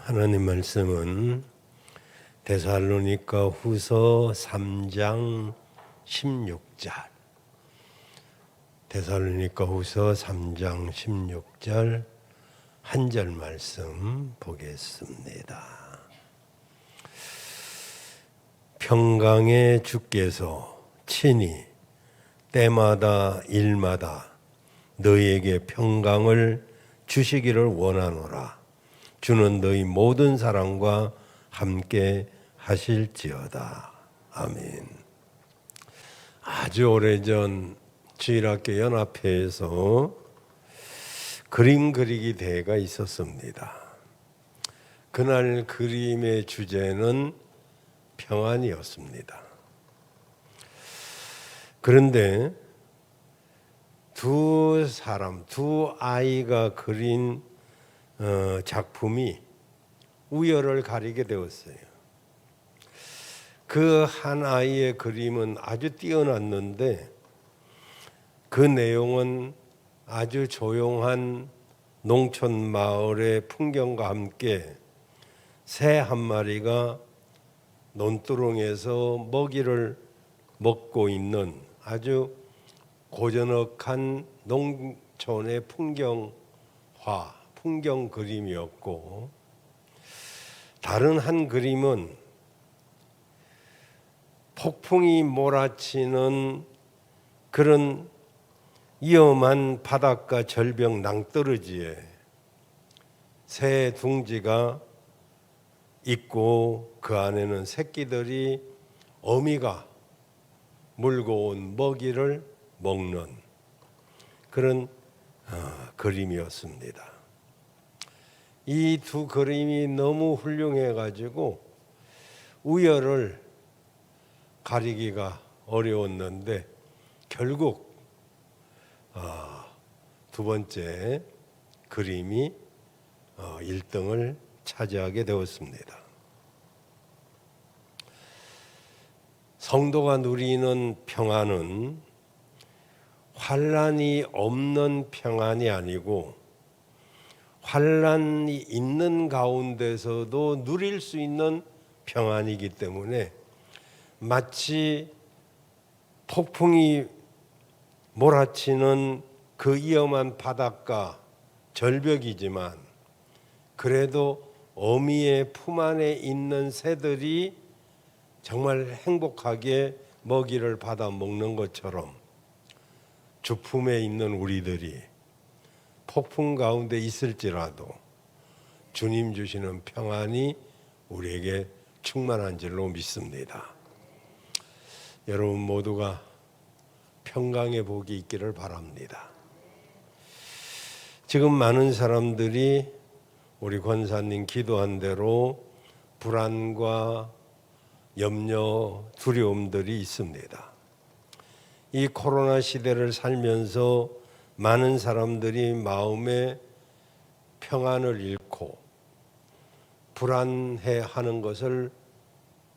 하나님 말씀은 데살로니가 후서 3장 16절 데살로니가 후서 3장 16절 한 절 말씀 보겠습니다. 평강의 주께서 친히 때마다 일마다 너희에게 평강을 주시기를 원하노라. 주는 너희 모든 사랑과 함께 하실지어다. 아멘. 아주 오래전 주일학교 연합회에서 그림 그리기 대회가 있었습니다. 그날 그림의 주제는 평안이었습니다. 그런데 두 아이가 그린 작품이 우열을 가리게 되었어요. 그 한 아이의 그림은 아주 뛰어났는데 그 내용은 아주 조용한 농촌 마을의 풍경과 함께 새 한 마리가 논두렁에서 먹이를 먹고 있는 아주 고즈넉한 농촌의 풍경 그림이었고, 다른 한 그림은 폭풍이 몰아치는 그런 위험한 바닷가 절벽 낭떠러지에 새 둥지가 있고 그 안에는 새끼들이 어미가 물고 온 먹이를 먹는 그런 그림이었습니다. 이 두 그림이 너무 훌륭해 가지고 우열을 가리기가 어려웠는데 결국 두 번째 그림이 1등을 차지하게 되었습니다. 성도가 누리는 평안은 환난이 없는 평안이 아니고 환난이 있는 가운데서도 누릴 수 있는 평안이기 때문에 마치 폭풍이 몰아치는 그 위험한 바닷가 절벽이지만 그래도 어미의 품 안에 있는 새들이 정말 행복하게 먹이를 받아 먹는 것처럼 주품에 있는 우리들이 폭풍 가운데 있을지라도 주님 주시는 평안이 우리에게 충만한 줄로 믿습니다. 여러분 모두가 평강의 복이 있기를 바랍니다. 지금 많은 사람들이 우리 권사님 기도한 대로 불안과 염려, 두려움들이 있습니다. 이 코로나 시대를 살면서 많은 사람들이 마음의 평안을 잃고 불안해하는 것을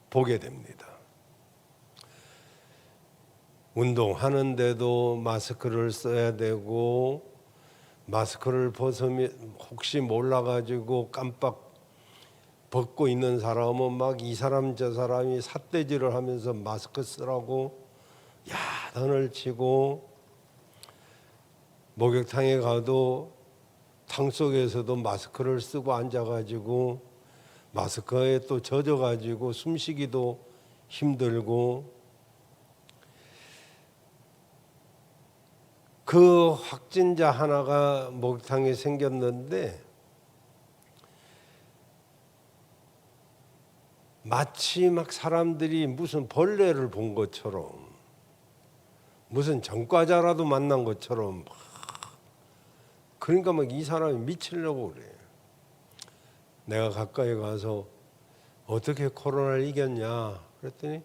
보게 됩니다. 운동하는데도 마스크를 써야 되고 마스크를 벗으면 혹시 몰라가지고 깜빡 벗고 있는 사람은 막 이 사람 저 사람이 삿대질을 하면서 마스크 쓰라고 야단을 치고, 목욕탕에 가도 탕 속에서도 마스크를 쓰고 앉아가지고 마스크에 또 젖어가지고 숨쉬기도 힘들고, 그 확진자 하나가 목욕탕에 생겼는데 마치 막 사람들이 무슨 벌레를 본 것처럼 무슨 전과자라도 만난 것처럼 그러니까 막 이 사람이 미치려고 그래. 내가 가까이 가서 어떻게 코로나를 이겼냐 그랬더니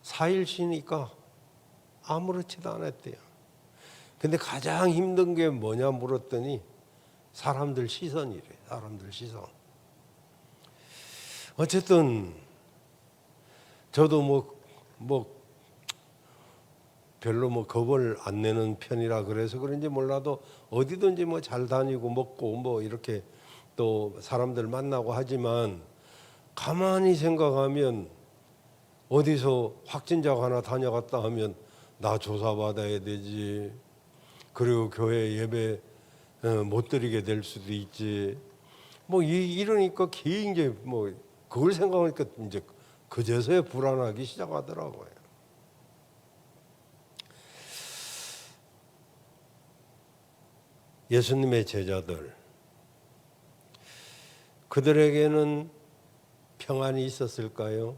4일 쉬니까 아무렇지도 않았대요. 근데 가장 힘든 게 뭐냐 물었더니 사람들 시선이래. 사람들 시선. 어쨌든 저도 별로 겁을 안 내는 편이라 그래서 그런지 몰라도 어디든지 잘 다니고 먹고 이렇게 또 사람들 만나고 하지만 가만히 생각하면 어디서 확진자가 하나 다녀갔다 하면 나 조사받아야 되지. 그리고 교회 예배 못 드리게 될 수도 있지. 뭐 이러니까 굉장히 뭐 그걸 생각하니까 이제 그제서야 불안하기 시작하더라고요. 예수님의 제자들, 그들에게는 평안이 있었을까요?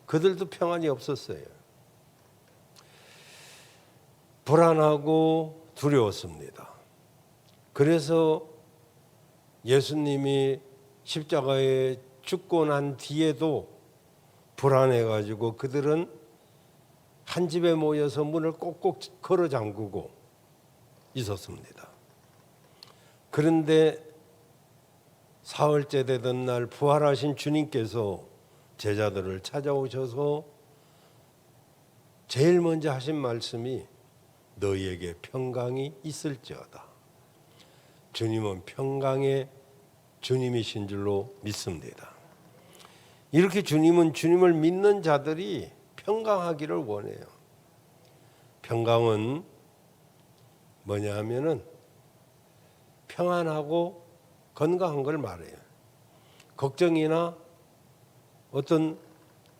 그들도 평안이 없었어요. 불안하고 두려웠습니다. 그래서 예수님이 십자가에 죽고 난 뒤에도 불안해가지고 그들은 한 집에 모여서 문을 꼭꼭 걸어 잠그고 있었습니다. 그런데 사흘째 되던 날 부활하신 주님께서 제자들을 찾아오셔서 제일 먼저 하신 말씀이 너희에게 평강이 있을지어다. 주님은 평강의 주님이신 줄로 믿습니다. 이렇게 주님은 주님을 믿는 자들이 평강하기를 원해요. 평강은 뭐냐 하면은 평안하고 건강한 걸 말해요. 걱정이나 어떤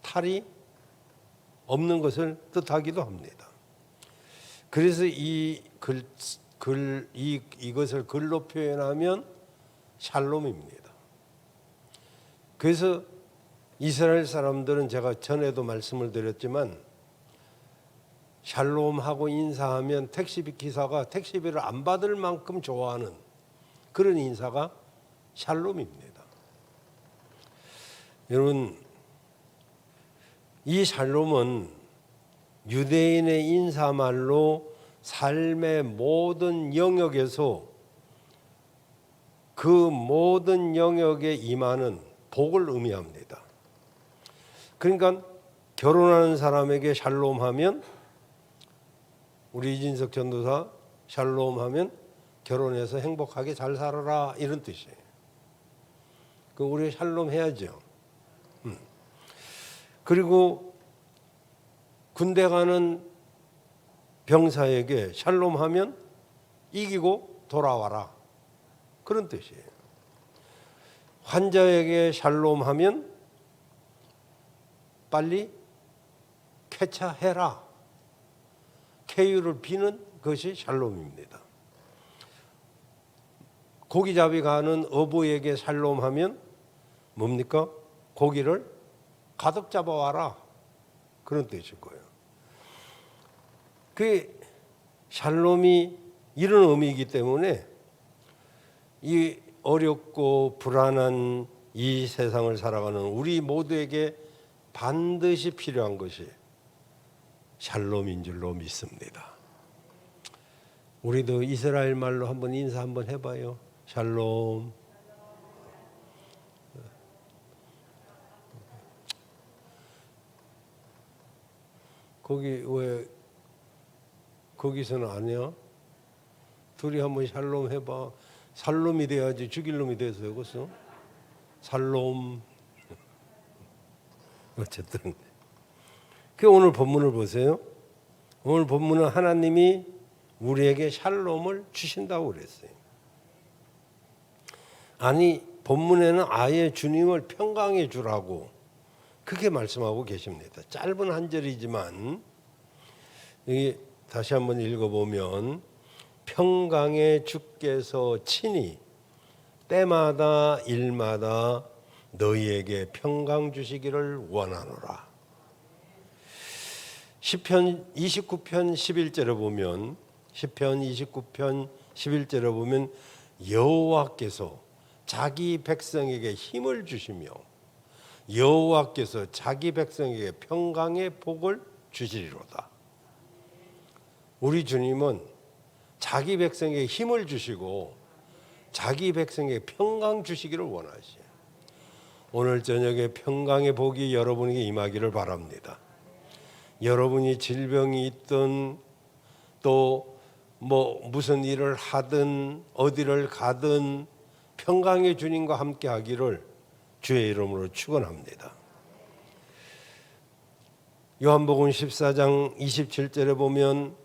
탈이 없는 것을 뜻하기도 합니다. 그래서 이것을 글로 표현하면 샬롬입니다. 그래서 이스라엘 사람들은 제가 전에도 말씀을 드렸지만 샬롬하고 인사하면 택시비 기사가 택시비를 안 받을 만큼 좋아하는 그런 인사가 샬롬입니다. 여러분, 이 샬롬은 유대인의 인사말로 삶의 모든 영역에서 그 모든 영역에 임하는 복을 의미합니다. 그러니까 결혼하는 사람에게 샬롬하면, 우리 이진석 전도사 샬롬하면 결혼해서 행복하게 잘 살아라 이런 뜻이에요. 그 우리 샬롬 해야죠. 그리고 군대 가는 병사에게 샬롬하면 이기고 돌아와라 그런 뜻이에요. 환자에게 샬롬하면 빨리 쾌차해라, 쾌유를 비는 것이 샬롬입니다. 고기잡이 가는 어부에게 샬롬하면 뭡니까? 고기를 가득 잡아와라 그런 뜻일 거예요. 그 샬롬이 이런 의미이기 때문에 이 어렵고 불안한 이 세상을 살아가는 우리 모두에게 반드시 필요한 것이 샬롬인 줄로 믿습니다. 우리도 이스라엘 말로 한번 인사 한번 해봐요. 샬롬. 거기 왜 거기서는 아니야? 둘이 한번 샬롬 해봐. 살롬이 돼야지 죽일 놈이 돼서 여기서 살롬. 어쨌든 그 오늘 본문을 보세요. 오늘 본문은 하나님이 우리에게 샬롬을 주신다고 그랬어요. 아니 본문에는 아예 주님을 평강해 주라고 그렇게 말씀하고 계십니다. 짧은 한 절이지만 여기 다시 한번 읽어보면 평강의 주께서 친히 때마다 일마다 너희에게 평강 주시기를 원하노라. 시편 29편 11절에 보면 시편 29편 11절에 보면 여호와께서 자기 백성에게 힘을 주시며 여호와께서 자기 백성에게 평강의 복을 주시리로다. 우리 주님은 자기 백성에게 힘을 주시고 자기 백성에게 평강 주시기를 원하시요. 오늘 저녁에 평강의 복이 여러분에게 임하기를 바랍니다. 여러분이 질병이 있든 또 무슨 일을 하든 어디를 가든 평강의 주님과 함께 하기를 주의 이름으로 축원합니다. 요한복음 14장 27절에 보면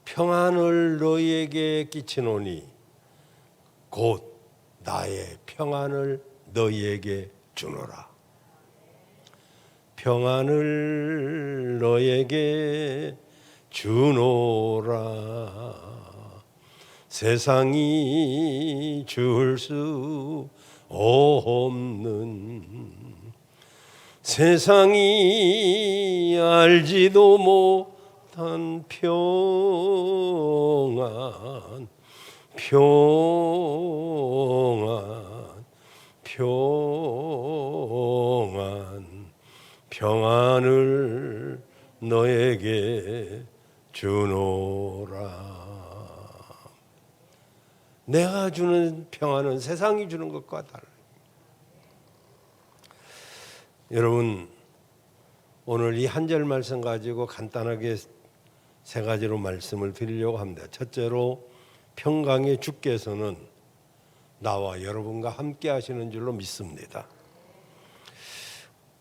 평안을 너희에게 끼치노니 곧 나의 평안을 너희에게 주노라. 평안을 너희에게 주노라. 세상이 줄 수 없는, 세상이 알지도 못한 평안, 평안, 평안, 평안을 너에게 주노라. 내가 주는 평안은 세상이 주는 것과 달라요. 여러분, 오늘 이 한 절 말씀 가지고 간단하게 세 가지로 말씀을 드리려고 합니다. 첫째로, 평강의 주께서는 나와 여러분과 함께 하시는 줄로 믿습니다.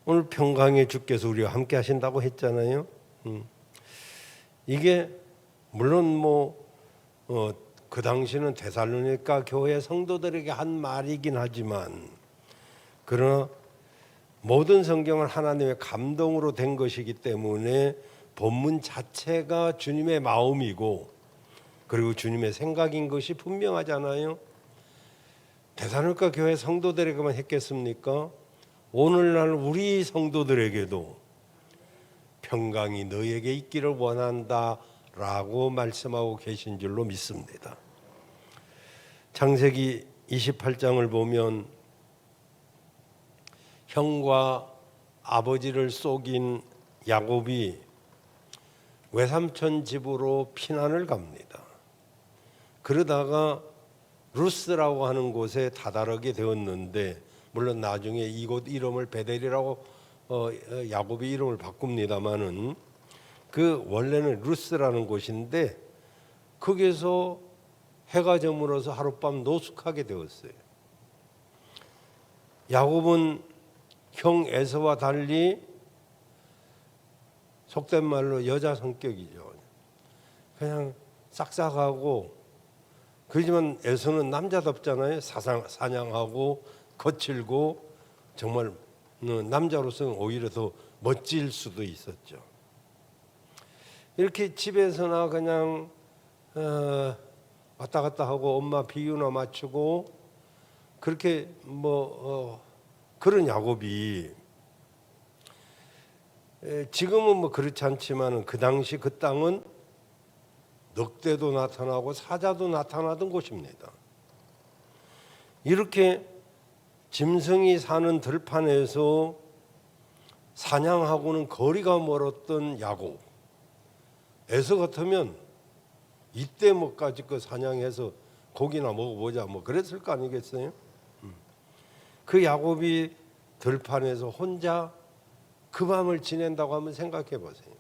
오늘 평강의 주께서 우리와 함께 하신다고 했잖아요. 이게 물론 그 당시는 데살로니가 교회 성도들에게 한 말이긴 하지만, 그러나 모든 성경은 하나님의 감동으로 된 것이기 때문에 본문 자체가 주님의 마음이고 그리고 주님의 생각인 것이 분명하잖아요. 데살로니가 교회 성도들에게만 했겠습니까? 오늘날 우리 성도들에게도 평강이 너에게 있기를 원한다라고 말씀하고 계신 줄로 믿습니다. 창세기 28장을 보면 형과 아버지를 속인 야곱이 외삼촌 집으로 피난을 갑니다. 그러다가 루스라고 하는 곳에 다다르게 되었는데, 물론 나중에 이곳 이름을 베델이라고 야곱이 이름을 바꿉니다마는 그 원래는 루스라는 곳인데 거기서 해가 저물어서 하룻밤 노숙하게 되었어요. 야곱은 형 에서와 달리 속된 말로 여자 성격이죠. 그냥 싹싹하고, 그렇지만 에서는 남자답잖아요. 사냥하고 거칠고 정말 남자로서는 오히려 더 멋질 수도 있었죠. 이렇게 집에서나 그냥 왔다 갔다 하고 엄마 비유나 맞추고 그렇게 그런 야곱이, 지금은 그렇지 않지만 그 당시 그 땅은 늑대도 나타나고 사자도 나타나던 곳입니다. 이렇게 짐승이 사는 들판에서 사냥하고는 거리가 멀었던 야곱, 에서 같으면 이때 뭐까지 그 사냥해서 고기나 먹어보자 그랬을 거 아니겠어요? 그 야곱이 들판에서 혼자 그 밤을 지낸다고 한번 생각해 보세요.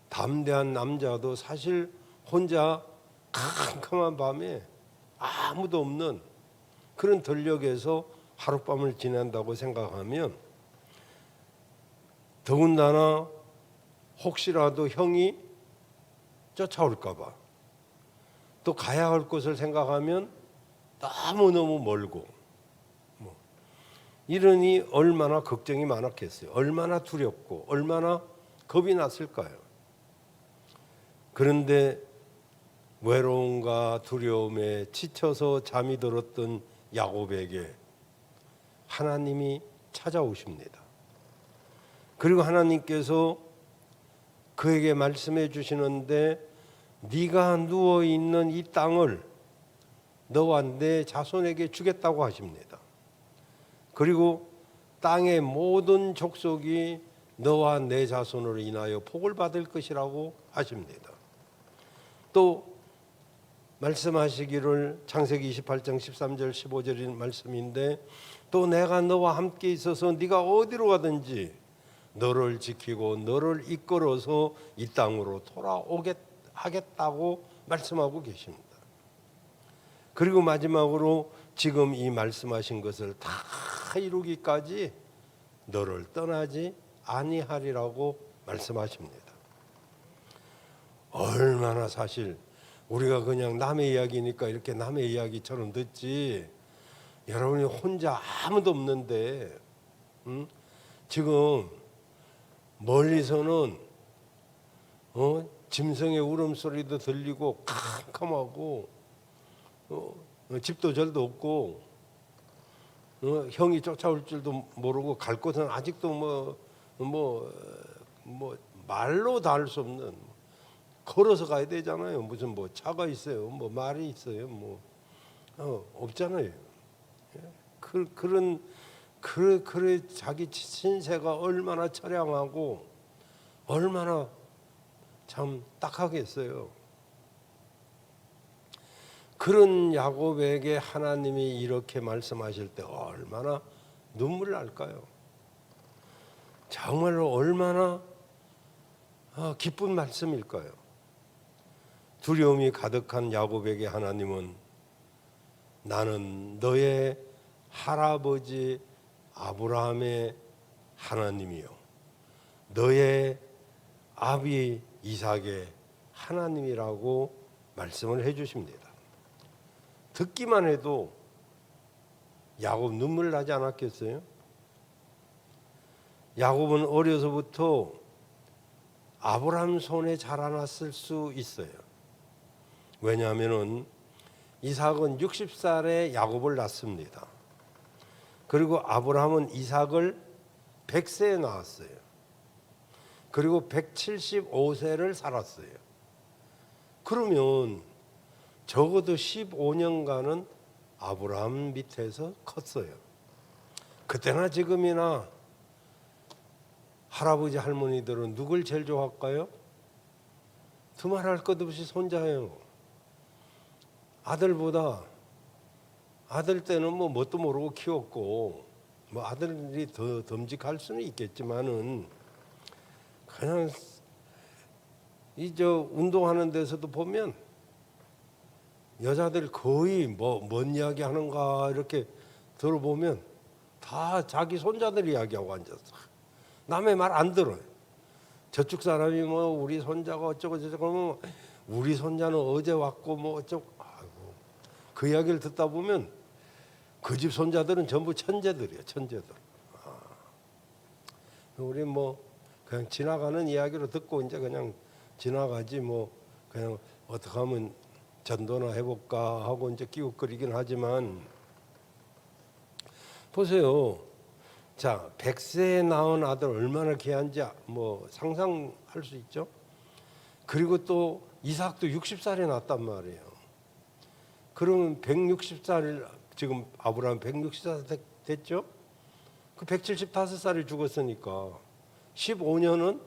담대한 남자도 사실 혼자 캄캄한 밤에 아무도 없는 그런 들녘에서 하룻밤을 지낸다고 생각하면, 더군다나 혹시라도 형이 쫓아올까 봐, 또 가야 할 곳을 생각하면 너무너무 멀고, 이러니 얼마나 걱정이 많았겠어요. 얼마나 두렵고 얼마나 겁이 났을까요? 그런데 외로움과 두려움에 지쳐서 잠이 들었던 야곱에게 하나님이 찾아오십니다. 그리고 하나님께서 그에게 말씀해 주시는데, 네가 누워있는 이 땅을 너와 내 자손에게 주겠다고 하십니다. 그리고 땅의 모든 족속이 너와 내 자손으로 인하여 복을 받을 것이라고 하십니다. 또 말씀하시기를, 창세기 28장 13절 15절인 말씀인데, 또 내가 너와 함께 있어서 네가 어디로 가든지 너를 지키고 너를 이끌어서 이 땅으로 돌아오게 하겠다고 말씀하고 계십니다. 그리고 마지막으로 지금 이 말씀하신 것을 다 이루기까지 너를 떠나지 아니하리라고 말씀하십니다. 얼마나 사실 우리가 그냥 남의 이야기니까 이렇게 남의 이야기처럼 듣지, 여러분이 혼자 아무도 없는데 지금 멀리서는 짐승의 울음소리도 들리고 캄캄하고 집도 절도 없고 형이 쫓아올 줄도 모르고 갈 곳은 아직도 말로 다 할 수 없는, 걸어서 가야 되잖아요. 무슨 뭐 차가 있어요, 뭐 말이 있어요, 뭐 없잖아요. 그런 자기 신세가 얼마나 처량하고 얼마나 참 딱하겠어요. 그런 야곱에게 하나님이 이렇게 말씀하실 때 얼마나 눈물 날까요? 정말로 얼마나 기쁜 말씀일까요? 두려움이 가득한 야곱에게 하나님은 나는 너의 할아버지 아브라함의 하나님이요 너의 아비 이삭의 하나님이라고 말씀을 해주십니다. 듣기만 해도 야곱 눈물 나지 않았겠어요? 야곱은 어려서부터 아브라함 손에 자라났을 수 있어요. 왜냐하면 이삭은 60살에 야곱을 낳습니다. 그리고 아브라함은 이삭을 100세에 낳았어요. 그리고 175세를 살았어요. 그러면 적어도 15년간은 아브라함 밑에서 컸어요. 그때나 지금이나 할아버지 할머니들은 누굴 제일 좋아할까요? 두말할 것 없이 손자예요. 아들보다, 아들 때는 뭐 뭣도 모르고 키웠고 뭐 아들이 더 듬직할 수는 있겠지만은 그냥 운동하는 데서도 보면 여자들 거의 뭔 이야기 하는가 이렇게 들어보면 다 자기 손자들 이야기하고 앉았어. 남의 말 안 들어요. 저쪽 사람이 뭐 우리 손자가 어쩌고 저쩌고 뭐 우리 손자는 어제 왔고 뭐 어쩌고, 아이고, 그 이야기를 듣다 보면 그 집 손자들은 전부 천재들이에요. 천재들. 우리 뭐 그냥 지나가는 이야기로 듣고 이제 그냥 지나가지 뭐 그냥 어떻게 하면 전도나 해볼까 하고 이제 끼웃거리긴 하지만 보세요. 자, 100세에 낳은 아들 얼마나 귀한지 뭐 상상할 수 있죠. 그리고 또 이삭도 60살에 낳았단 말이에요. 그러면 160살, 지금 아브라함 160살 됐죠. 그 175살에 죽었으니까 15년은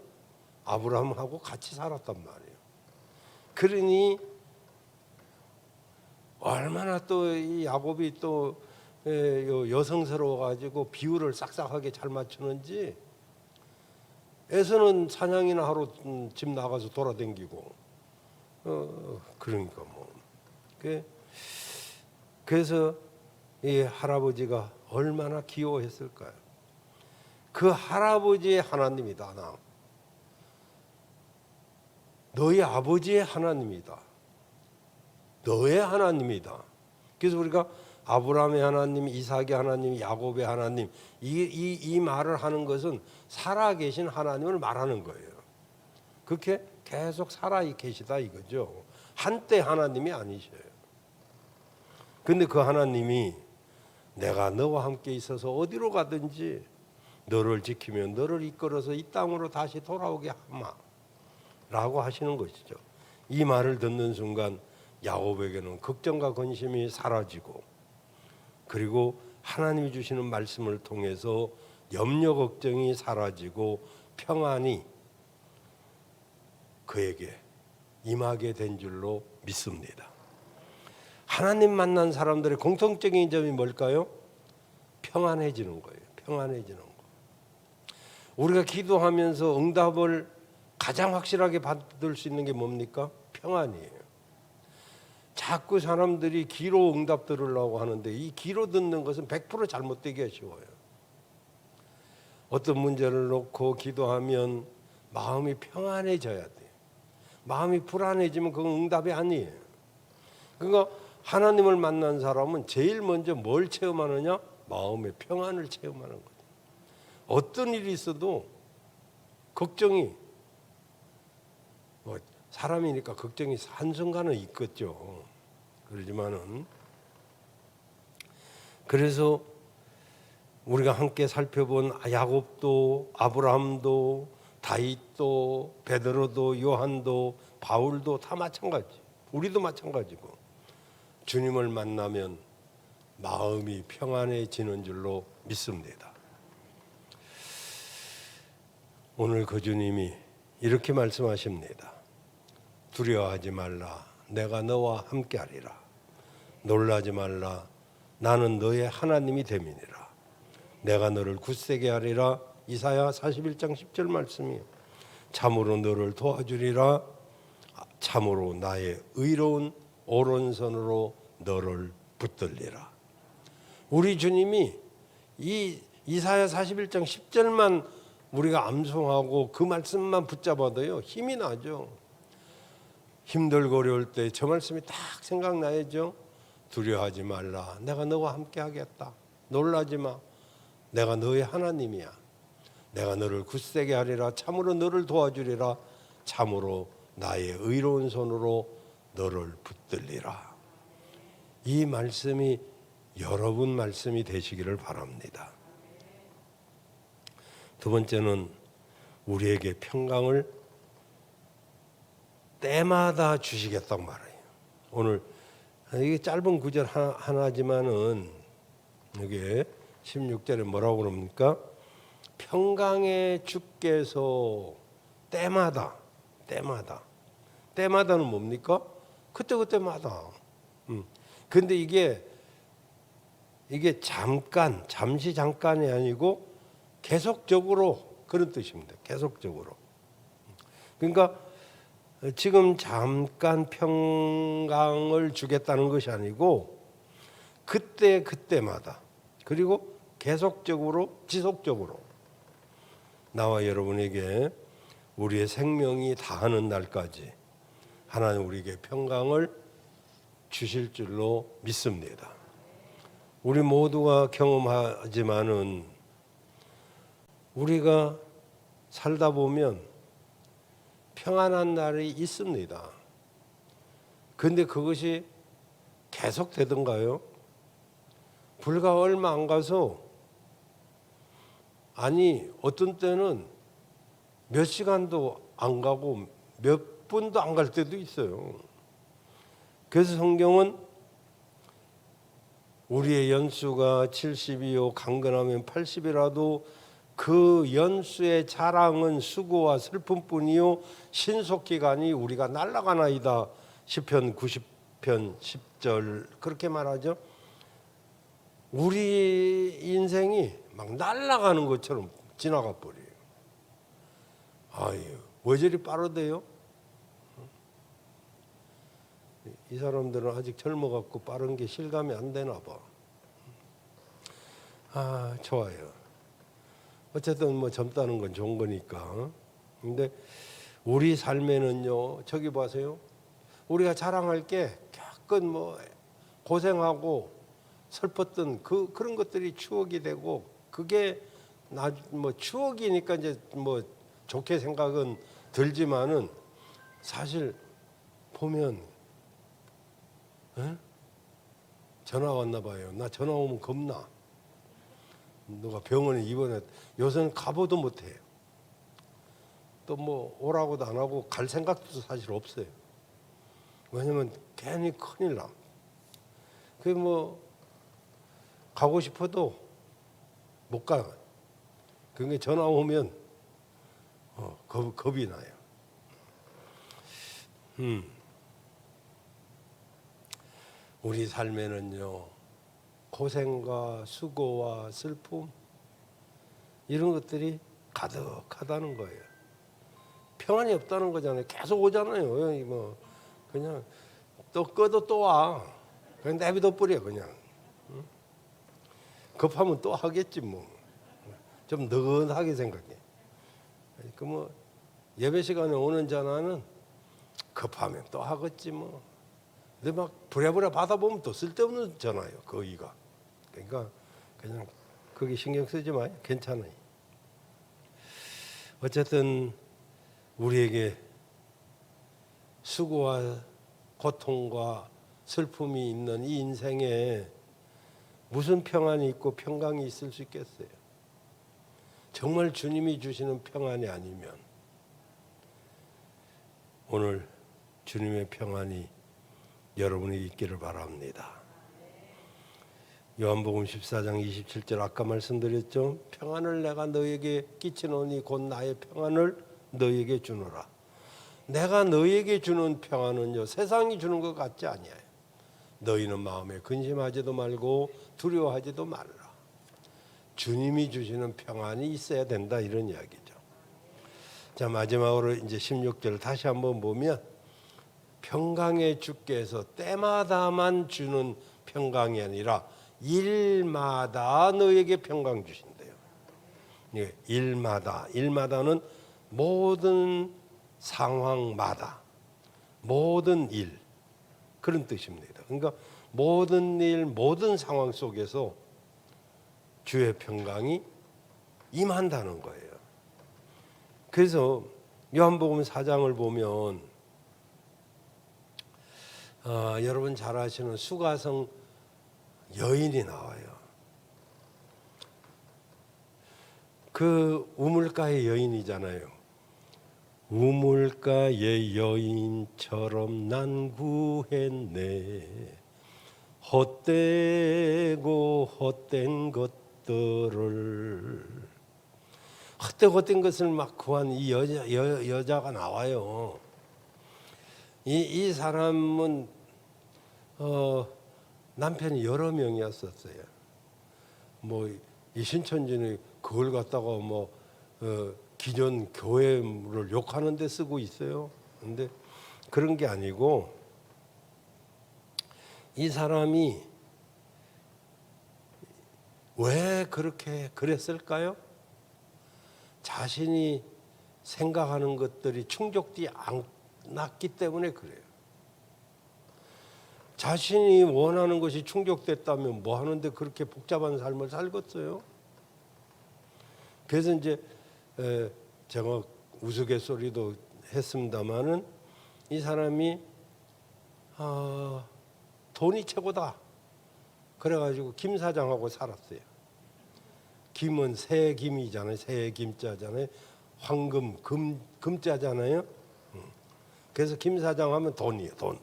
아브라함하고 같이 살았단 말이에요. 그러니 얼마나 또 이 야곱이 또 여성스러워 가지고 비율을 싹싹하게 잘 맞추는지. 에서는 사냥이나 하러 집 나가서 돌아다니고 그러니까 뭐 그래서 이 할아버지가 얼마나 귀여워했을까요? 그 할아버지의 하나님이다. 나 너희 아버지의 하나님이다. 너의 하나님이다. 그래서 우리가 아브라함의 하나님, 이삭의 하나님, 야곱의 하나님 이 말을 하는 것은 살아계신 하나님을 말하는 거예요. 그렇게 계속 살아 계시다 이거죠. 한때 하나님이 아니셔요. 근데 그 하나님이 내가 너와 함께 있어서 어디로 가든지 너를 지키며 너를 이끌어서 이 땅으로 다시 돌아오게 하마 라고 하시는 것이죠. 이 말을 듣는 순간 야곱에게는 걱정과 근심이 사라지고, 그리고 하나님이 주시는 말씀을 통해서 염려 걱정이 사라지고 평안이 그에게 임하게 된 줄로 믿습니다. 하나님 만난 사람들의 공통적인 점이 뭘까요? 평안해지는 거예요. 평안해지는 거. 우리가 기도하면서 응답을 가장 확실하게 받을 수 있는 게 뭡니까? 평안이에요. 자꾸 사람들이 기로 응답 들으려고 하는데 이 기로 듣는 것은 100% 잘못되기가 쉬워요. 어떤 문제를 놓고 기도하면 마음이 평안해져야 돼요. 마음이 불안해지면 그건 응답이 아니에요. 그러니까 하나님을 만난 사람은 제일 먼저 뭘 체험하느냐? 마음의 평안을 체험하는 거죠. 어떤 일이 있어도 걱정이 사람이니까 걱정이 한순간은 있겠죠. 그러지만은 그래서 우리가 함께 살펴본 야곱도 아브라함도 다윗도 베드로도 요한도 바울도 다 마찬가지. 우리도 마찬가지고 주님을 만나면 마음이 평안해지는 줄로 믿습니다. 오늘 그 주님이 이렇게 말씀하십니다. 두려워하지 말라. 내가 너와 함께하리라. 놀라지 말라. 나는 너의 하나님이 됨이니라. 내가 너를 굳세게 하리라. 이사야 41장 10절 말씀이에요. 참으로 너를 도와주리라. 참으로 나의 의로운 오른손으로 너를 붙들리라. 우리 주님이 이 이사야 41장 10절만 우리가 암송하고 그 말씀만 붙잡아도요 힘이 나죠. 힘들고 어려울 때 저 말씀이 딱 생각나야죠. 두려워하지 말라. 내가 너와 함께 하겠다. 놀라지 마. 내가 너의 하나님이야. 내가 너를 굳세게 하리라. 참으로 너를 도와주리라. 참으로 나의 의로운 손으로 너를 붙들리라. 이 말씀이 여러분 말씀이 되시기를 바랍니다. 두 번째는 우리에게 평강을 때마다 주시겠다고 말해요. 오늘 이게 짧은 구절 하나지만은 이게 16절에 뭐라고 그럽니까? 평강의 주께서 때마다는 뭡니까? 그때마다. 근데 이게 잠시 잠깐이 아니고 계속적으로 그런 뜻입니다. 계속적으로. 그러니까 지금 잠깐 평강을 주겠다는 것이 아니고 그때마다 그리고 계속적으로 지속적으로 나와 여러분에게 우리의 생명이 다하는 날까지 하나님 우리에게 평강을 주실 줄로 믿습니다. 우리 모두가 경험하지만은 우리가 살다 보면 평안한 날이 있습니다. 그런데 그것이 계속 되던가요? 불과 얼마 안 가서 어떤 때는 몇 시간도 안 가고 몇 분도 안 갈 때도 있어요. 그래서 성경은 우리의 연수가 70이요 강건하면 80이라도 그 연수의 자랑은 수고와 슬픔뿐이요 신속기간이 우리가 날아가나이다. 시편 90편 10절 그렇게 말하죠. 우리 인생이 막 날아가는 것처럼 지나가 버려요. 아유, 왜 저리 빠르대요? 이 사람들은 아직 젊어갖고 빠른 게 실감이 안 되나 봐. 아, 좋아요. 어쨌든 뭐 젊다는 건 좋은 거니까. 근데 우리 삶에는요, 저기 보세요. 우리가 자랑할 게 가끔 뭐 고생하고 슬펐던 그런 것들이 추억이 되고 그게 뭐 추억이니까 이제 뭐 좋게 생각은 들지만은 사실 보면 전화 왔나 봐요. 나 전화 오면 겁나. 누가 병원에 입원해. 요새는 가보도 못해요. 또 뭐 오라고도 안 하고 갈 생각도 사실 없어요. 왜냐면 괜히 큰일 나. 그 뭐 가고 싶어도 못 가. 그게 전화 오면 겁이 나요. 우리 삶에는요 고생과 수고와 슬픔 이런 것들이 가득하다는 거예요. 평안이 없다는 거잖아요. 계속 오잖아요. 뭐 그냥 또 꺼도 또 와. 그냥 내비둬 버려 그냥. 급하면 또 하겠지 뭐. 좀 느긋하게 생각해. 그 뭐 예배 시간에 오는 전화는 급하면 또 하겠지 뭐. 근데 막 부랴부랴 받아보면 또 쓸데없는 전화예요 거기가. 그러니까 그냥 거기 신경 쓰지 마요. 괜찮아요. 어쨌든 우리에게 수고와 고통과 슬픔이 있는 이 인생에 무슨 평안이 있고 평강이 있을 수 있겠어요? 정말 주님이 주시는 평안이 아니면 오늘 주님의 평안이 여러분에게 있기를 바랍니다. 요한복음 14장 27절 아까 말씀드렸죠. 평안을 내가 너에게 끼치노니 곧 나의 평안을 너에게 주노라. 내가 너에게 주는 평안은요 세상이 주는 것 같지 아니하여. 너희는 마음에 근심하지도 말고 두려워하지도 말라. 주님이 주시는 평안이 있어야 된다 이런 이야기죠. 자 마지막으로 이제 16절 다시 한번 보면 평강의 주께서 때마다만 주는 평강이 아니라 일마다 너에게 평강 주신대요. 예, 일마다는 모든 상황마다 모든 일 그런 뜻입니다. 그러니까 모든 일 모든 상황 속에서 주의 평강이 임한다는 거예요. 그래서 요한복음 4장을 보면 여러분 잘 아시는 수가성 여인이 나와요. 그 우물가의 여인이잖아요. 우물가의 여인처럼 난 구했네. 헛되고 헛된 것들을 헛된 것을 막 구한 이 여자가 나와요. 이 사람은 남편이 여러 명이었었어요. 뭐 이 신천지는 그걸 갖다가 뭐 기존 교회를 욕하는 데 쓰고 있어요. 근데 그런 게 아니고 이 사람이 왜 그렇게 그랬을까요? 자신이 생각하는 것들이 충족되지 않았기 때문에 그래요. 자신이 원하는 것이 충족됐다면 뭐 하는데 그렇게 복잡한 삶을 살겠어요? 그래서 이제 제가 우스갯소리도 했습니다마는 이 사람이 돈이 최고다. 그래가지고 김 사장하고 살았어요. 김은 새 김이잖아요. 새 김자잖아요. 황금 금자잖아요. 그래서 김 사장 하면 돈이에요. 돈.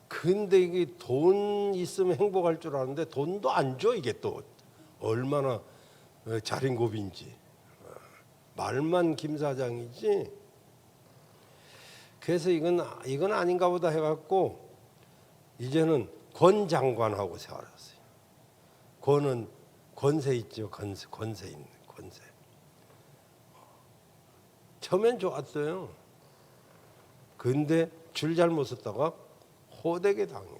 근데 이게 돈 있으면 행복할 줄 아는데 돈도 안 줘. 이게 또 얼마나 자린고비인지. 말만 김 사장이지. 그래서 이건 아닌가 보다 해갖고 이제는 권 장관하고 살았어요. 권은 권세 있죠. 권세 있는 권세. 처음엔 좋았어요. 근데 줄 잘못 썼다가 호되게 당했네.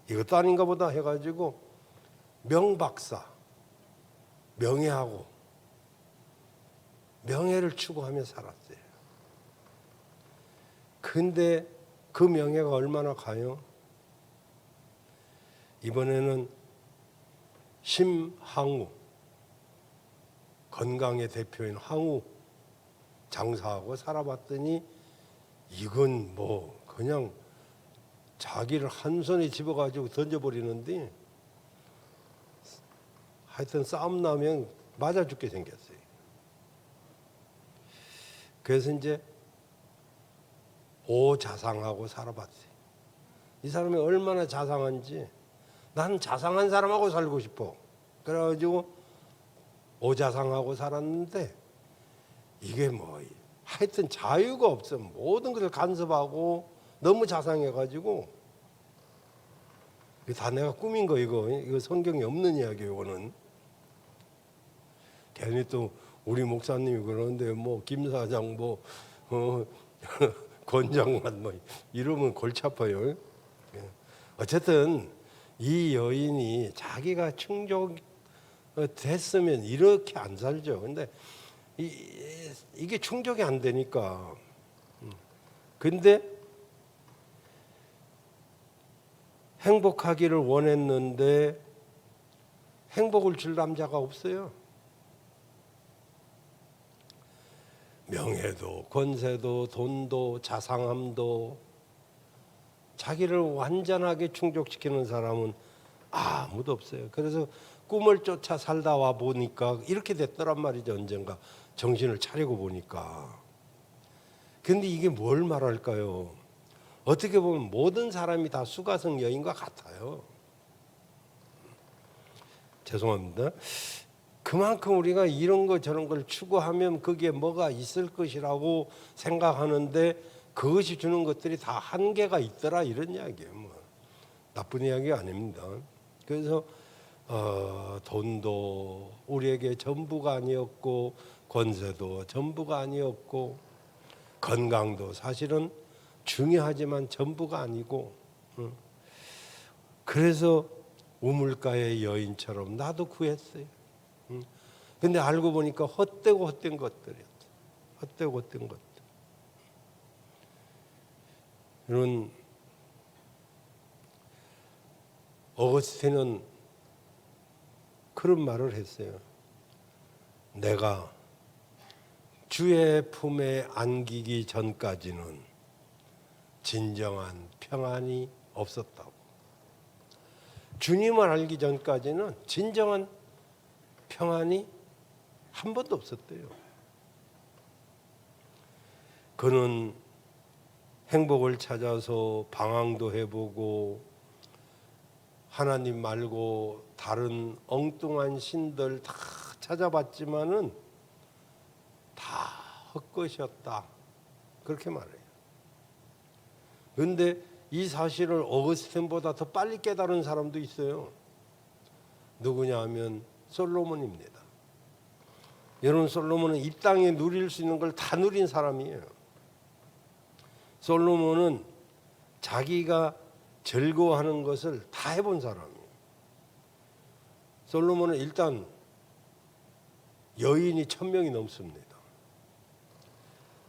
이것도 아닌가 보다 해가지고 명박사, 명예하고 명예를 추구하며 살았어요. 근데 그 명예가 얼마나 가요? 이번에는 심항우, 건강의 대표인 항우 장사하고 살아봤더니 이건 뭐 그냥 자기를 한 손에 집어가지고 던져버리는데 하여튼 싸움 나면 맞아 죽게 생겼어요. 그래서 이제 오자상하고 살아봤어요. 이 사람이 얼마나 자상한지 난 자상한 사람하고 살고 싶어. 그래가지고 오자상하고 살았는데 이게 뭐 하여튼 자유가 없어. 모든 것을 간섭하고 너무 자상해가지고 이거 다 내가 꾸민 거 이거 성경에 없는 이야기예요. 이거는 괜히 또 우리 목사님이 그러는데 뭐 김 사장 뭐 권장만 뭐 이러면 골치 아파요. 예. 어쨌든 이 여인이 자기가 충족 됐으면 이렇게 안 살죠. 근데 이게 충족이 안 되니까. 근데 행복하기를 원했는데 행복을 줄 남자가 없어요. 명예도 권세도 돈도 자상함도 자기를 완전하게 충족시키는 사람은 아무도 없어요. 그래서 꿈을 쫓아 살다 와 보니까 이렇게 됐더란 말이죠. 언젠가 정신을 차리고 보니까. 근데 이게 뭘 말할까요? 어떻게 보면 모든 사람이 다 수가성 여인과 같아요. 죄송합니다. 그만큼 우리가 이런 거 저런 걸 추구하면 거기에 뭐가 있을 것이라고 생각하는데 그것이 주는 것들이 다 한계가 있더라 이런 이야기예요. 뭐 나쁜 이야기가 아닙니다. 그래서 돈도 우리에게 전부가 아니었고 권세도 전부가 아니었고 건강도 사실은 중요하지만 전부가 아니고 그래서 우물가의 여인처럼 나도 구했어요. 근데 알고 보니까 헛되고 헛된 것들이었죠. 헛되고 헛된 것들. 이런 어거스틴은 그런 말을 했어요. 내가 주의 품에 안기기 전까지는 진정한 평안이 없었다고. 주님을 알기 전까지는 진정한 평안이 한 번도 없었대요. 그는 행복을 찾아서 방황도 해보고 하나님 말고 다른 엉뚱한 신들 다 찾아봤지만은 다 헛것이었다. 그렇게 말해요. 그런데 이 사실을 어거스틴보다 더 빨리 깨달은 사람도 있어요. 누구냐 하면 솔로몬입니다. 여러분, 솔로몬은 이 땅에 누릴 수 있는 걸 다 누린 사람이에요. 솔로몬은 자기가 즐거워하는 것을 다 해본 사람이에요. 솔로몬은 일단 여인이 1000명이 넘습니다.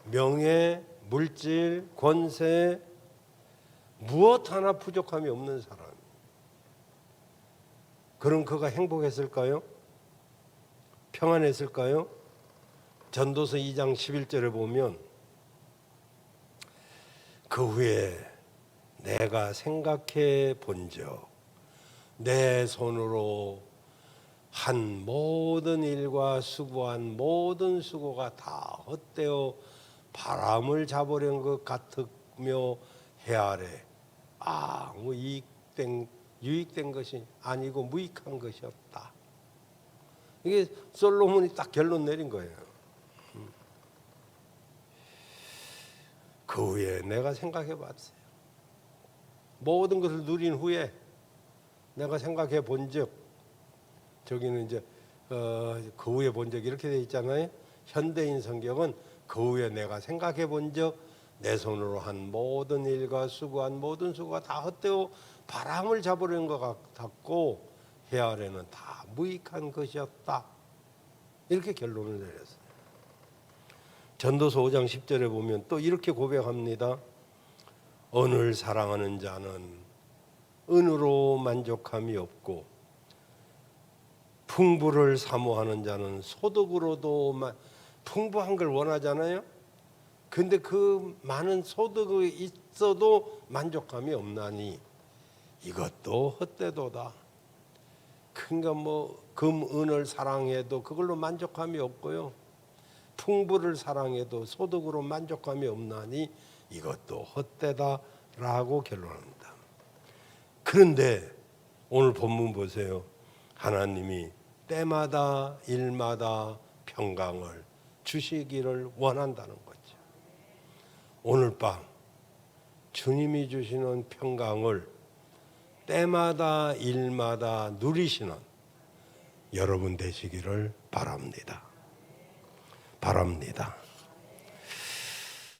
명예, 물질, 권세 무엇 하나 부족함이 없는 사람. 그럼 그가 행복했을까요? 평안했을까요? 전도서 2장 11절에 보면 그 후에 내가 생각해 본적 내 손으로 한 모든 일과 수고한 모든 수고가 다 헛되어 바람을 잡으려는 것 같으며 해 아래 아무 유익된 것이 아니고 무익한 것이었다. 이게 솔로몬이 딱 결론 내린 거예요. 그 후에 내가 생각해 봤어요. 모든 것을 누린 후에 내가 생각해 본즉 저기는 이제 그 후에 본 적 이렇게 돼 있잖아요. 현대인 성경은 그 후에 내가 생각해 본즉 내 손으로 한 모든 일과 수고한 모든 수고가 다 헛되어 바람을 잡으려는 것 같았고 해 아래는 다 무익한 것이었다. 이렇게 결론을 내렸어요. 전도서 5장 10절에 보면 또 이렇게 고백합니다. 은을 사랑하는 자는 은으로 만족함이 없고 풍부를 사모하는 자는 소득으로도 풍부한 걸 원하잖아요. 근데 그 많은 소득이 있어도 만족감이 없나니 이것도 헛되도다. 그러니까 뭐 금, 은을 사랑해도 그걸로 만족감이 없고요. 풍부를 사랑해도 소득으로 만족감이 없나니 이것도 헛되다라고 결론합니다. 그런데 오늘 본문 보세요. 하나님이 때마다 일마다 평강을 주시기를 원한다는 거죠. 오늘 밤 주님이 주시는 평강을 때마다 일마다 누리시는 여러분 되시기를 바랍니다. 바랍니다.